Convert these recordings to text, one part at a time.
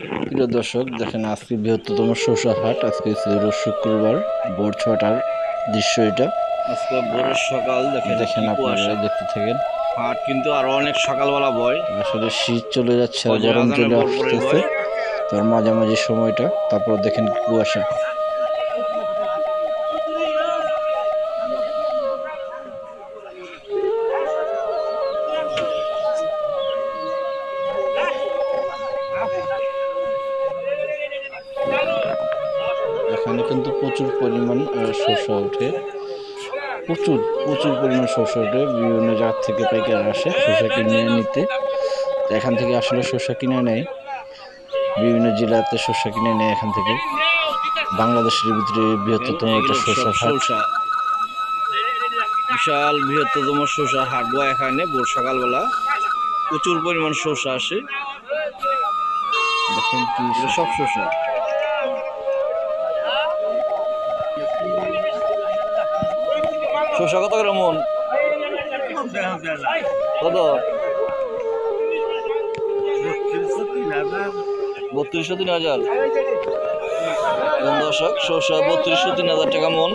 প্রিয় দর্শক, দেখেন আজকে বৃহত্তম শসা হাট। আজকে ছিল শুক্রবার, ভোর 6টার দৃশ্য এটা। আজকে ভোরের সকাল দেখেন আপনারা দেখতে থাকেন। হাট কিন্তু আরো অনেক সকালবেলা বয়। আসলে শীত চলে যাচ্ছে আর ফজর গরম আজানের চলে পর পরে আসতেছে, বয়। তার মাঝামাঝি সময়টা। তারপর দেখেন কুয়াশা। এখানে কিন্তু প্রচুর পরিমাণ শসা ওঠে, প্রচুর প্রচুর পরিমাণ শসা ওঠে। বিভিন্ন জায়গা থেকে পাইকার আসে শসা কিনে নিতে। এখান থেকে আসলে শসা কিনে নেয়, বিভিন্ন জেলাতে শসা কিনে নেয় এখান থেকে। বাংলাদেশের ভিতরে বৃহত্তম একটা শসার হাট। বিশাল বৃহত্তম শসা হাট বয় এখানে ভোর সকালবেলা। প্রচুর পরিমাণ শসা আসে। দেখেন কি সব শসা শসা কত করে মন? কত? 32-3,000। দর্শক, শসা 32-3,000 টাকা মন।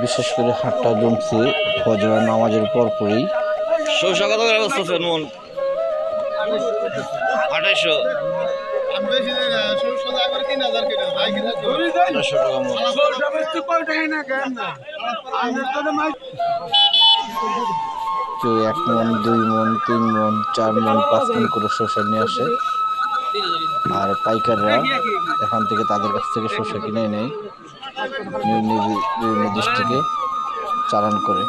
বিশেষ করে হাটটা জমছে ফজর নামাজের পরপরই। শসা কত করে বসতেছেন মন? 2800। 2800 টাকা মন। কেউ 1 মন, 2 মন, 3 মন, 4 মন, 5 মন করে শসা নিয়ে আসে। আর পাইকাররা এখান থেকে তাদের কাছ থেকে শসা কিনে নেয়, বিভিন্ন ডিস্ট্রিক্টে চালান করে।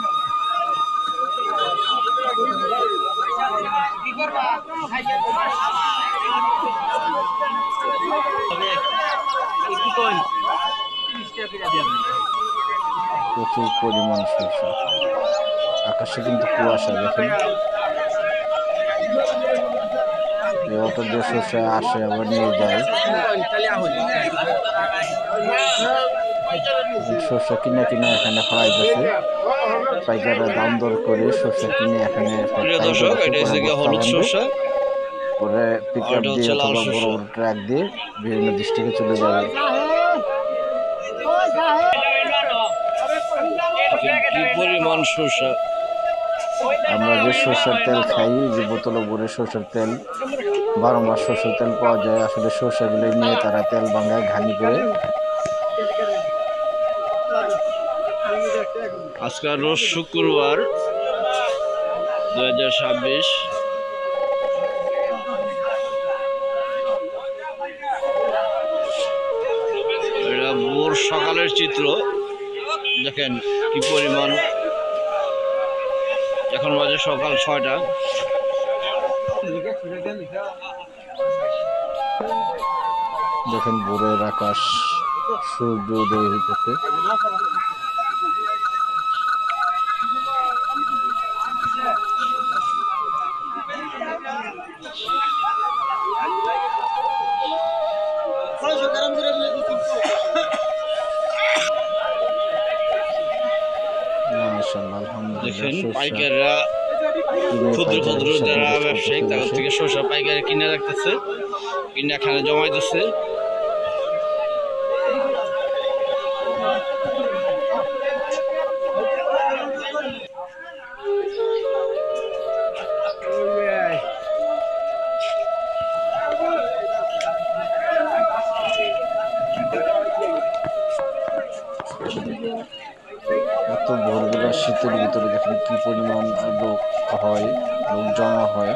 প্রচুর পরিমাণ শসা। আকাশে কিন্তু কুয়াশা। দেখেন অটো দিয়ে শসা আসে আবার নিয়ে যায়। শসা কিনে কিনে এখানে প্রাইস আছে। পাইকাররা দাম দর করে শসা কিনে এখানে হলুদ শসা, পরে পিকআপ দিয়ে অথবা বড় বড় ট্রাক দিয়ে বিভিন্ন ডিস্ট্রিক্টে চলে যাবে। কি পরিমাণ শসা! আমরা যে সরষের তেল খাই, যে বোতলে ভরে সরষের তেল, 12 মাস সরষের তেল পাওয়া যায়। আসলে সরষেগুলো নিয়ে তারা তেল বাঙায়, ঘানি করে। আজকাল রোজ শুক্রবার 2026। এটা ভোর সকালের চিত্র। দেখেন কি পরিমাণ। এখন বাজে সকাল 6টা। দেখেন ভোরের আকাশ, সূর্য উদয় হইতেছে। দেখেন পাইকাররা, ক্ষুদ্র ক্ষুদ্র যারা ব্যবসায়িক, তাদের থেকে শসা পাইকারি কিনে রাখতেছে, কিনে এখানে জমাইতেছে। এত ভোরবেলা শীতের ভিতরে দেখেন কি পরিমাণ লোক হয়, লোক জমা হয়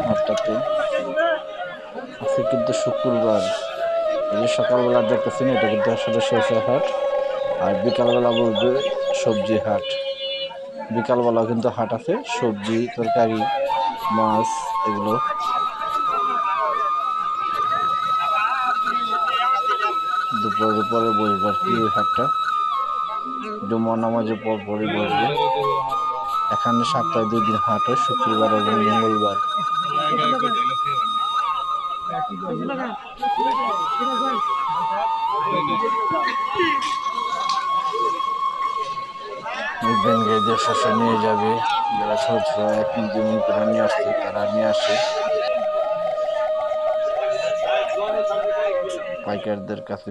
হাটটাতে। আজকে কিন্তু শুক্রবার। এই যে সকালবেলা দেখতেছেন, এটা কিন্তু আসলে সরষে হাট। আর বিকালবেলা বলবে সবজি হাট। বিকালবেলা কিন্তু হাট আছে, সবজি, তরকারি, মাছ, এগুলো। দুপুরের পরে বসবে আর কি ওই হাটটা। জুম্মা নামাজের পর পরই বসবে। এখানে সপ্তাহে 2 দিন হাট হয়, শুক্রবার এবং মঙ্গলবার। এই ব্যাংকে এদের শস্য নিয়ে যাবে, যারা ছোট ছোট 1 মণ 2 মণ করে নিয়ে আসছে তারা নিয়ে আসে পাইকারদের কাছে।